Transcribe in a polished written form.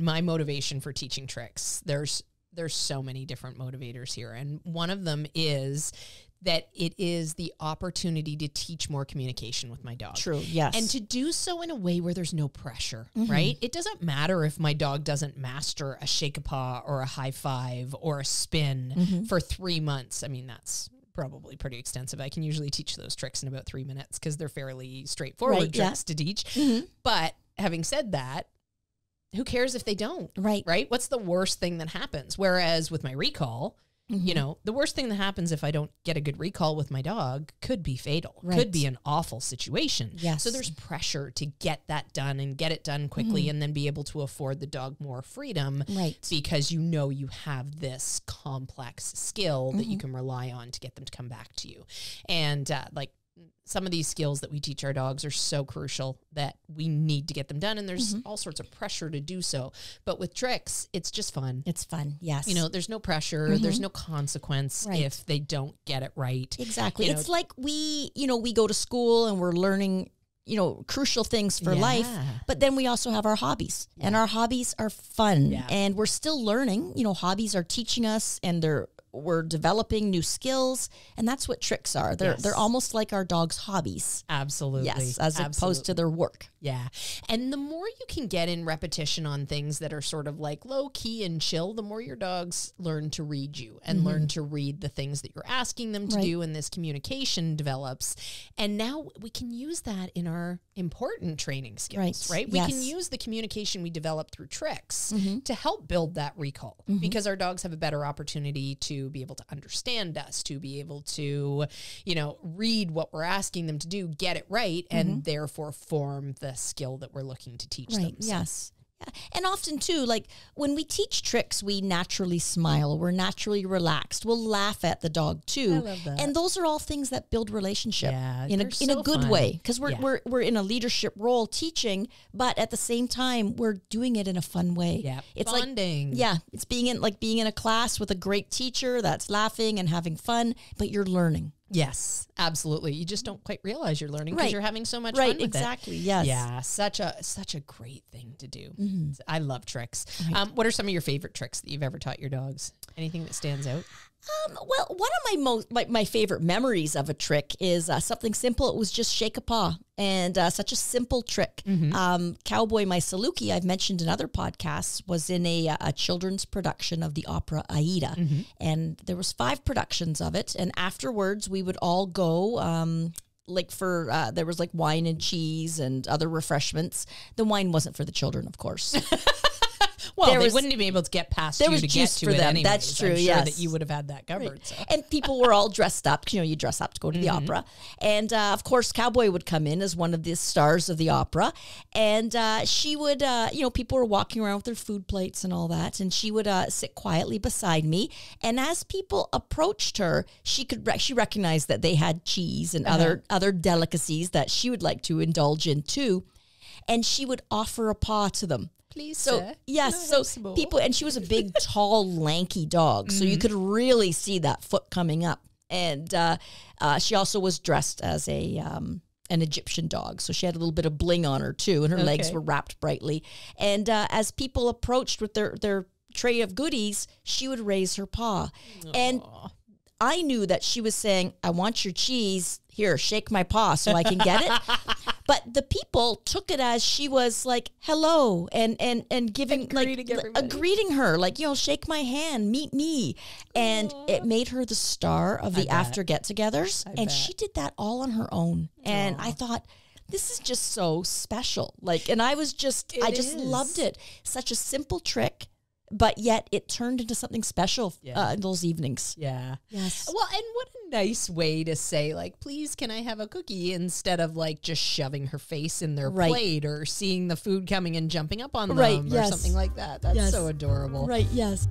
my motivation for teaching tricks, there's so many different motivators here. And one of them is that it is the opportunity to teach more communication with my dog. True, yes. And to do so in a way where there's no pressure, right? It doesn't matter if my dog doesn't master a shake a paw or a high five or a spin for 3 months. I mean, that's probably pretty extensive. I can usually teach those tricks in about 3 minutes because they're fairly straightforward tricks to teach. But having said that, who cares if they don't? Right. What's the worst thing that happens? Whereas with my recall, you know, the worst thing that happens if I don't get a good recall with my dog could be fatal, could be an awful situation. Yes. So there's pressure to get that done and get it done quickly and then be able to afford the dog more freedom because you know you have this complex skill that you can rely on to get them to come back to you. And like, some of these skills that we teach our dogs are so crucial that we need to get them done. And there's all sorts of pressure to do so. But with tricks, it's just fun. It's fun, yes. You know, there's no pressure. There's no consequence if they don't get it right. Exactly. It's like we go to school and we're learning, you know, crucial things for life, but then we also have our hobbies and our hobbies are fun and we're still learning. You know, hobbies are teaching us and we're developing new skills, and that's what tricks are. They're almost like our dog's hobbies. Absolutely. Yes, as opposed to their work. Yeah. And the more you can get in repetition on things that are sort of like low key and chill, the more your dogs learn to read you and learn to read the things that you're asking them to do, and this communication develops. And now we can use that in our important training skills, right? We can use the communication we develop through tricks to help build that recall because our dogs have a better opportunity to be able to understand us, to be able to, you know, read what we're asking them to do, get it right, and therefore form the skill that we're looking to teach them. So. Yes. And often too, like when we teach tricks, we naturally smile. We're naturally relaxed. We'll laugh at the dog too. I love that. And those are all things that build relationship in a good fun. way. Because we're in a leadership role teaching, but at the same time, we're doing it in a fun way. Yeah, it's bonding. It's being in a class with a great teacher that's laughing and having fun, but you're learning. Yes, absolutely. You just don't quite realize you're learning because you're having so much fun with exactly. it. Yes. Yeah, such a great thing to do. I love tricks. What are some of your favorite tricks that you've ever taught your dogs? Anything that stands out? Well, one of my favorite memories of a trick is something simple. It was just shake a paw, and such a simple trick. Cowboy, my Saluki, I've mentioned in other podcasts, was in a children's production of the opera Aida, and there was 5 productions of it. And afterwards, we would all go. There was like wine and cheese and other refreshments. The wine wasn't for the children, of course. Well, they wouldn't be able to get past you to get to it anyways. That's true, I'm sure that you would have had that covered. So. And people were all dressed up. You know, you dress up to go to the opera. And, of course, Cowboy would come in as one of the stars of the opera. And she would, people were walking around with their food plates and all that. And she would sit quietly beside me. And as people approached her, she recognized that they had cheese and other delicacies that she would like to indulge in, too. And she would offer a paw to them. Please, sir. Yes, so people, and she was a big, tall, lanky dog, so you could really see that foot coming up. And she also was dressed as an Egyptian dog, so she had a little bit of bling on her too, and her legs were wrapped brightly. And as people approached with their tray of goodies, she would raise her paw. Aww. And I knew that she was saying, "I want your cheese. Here, shake my paw so I can get it." But the people took it as she was like, hello, and giving greeting her, like, you know, shake my hand, meet me. And it made her the star of the after get-togethers. And she did that all on her own. And I thought, this is just so special. Like, and I just loved it. Such a simple trick. But yet it turned into something special in those evenings. Yeah. Yes. Well, and what a nice way to say, like, please, can I have a cookie? Instead of, like, just shoving her face in their plate or seeing the food coming and jumping up on them or something like that. That's so adorable. Right, yes.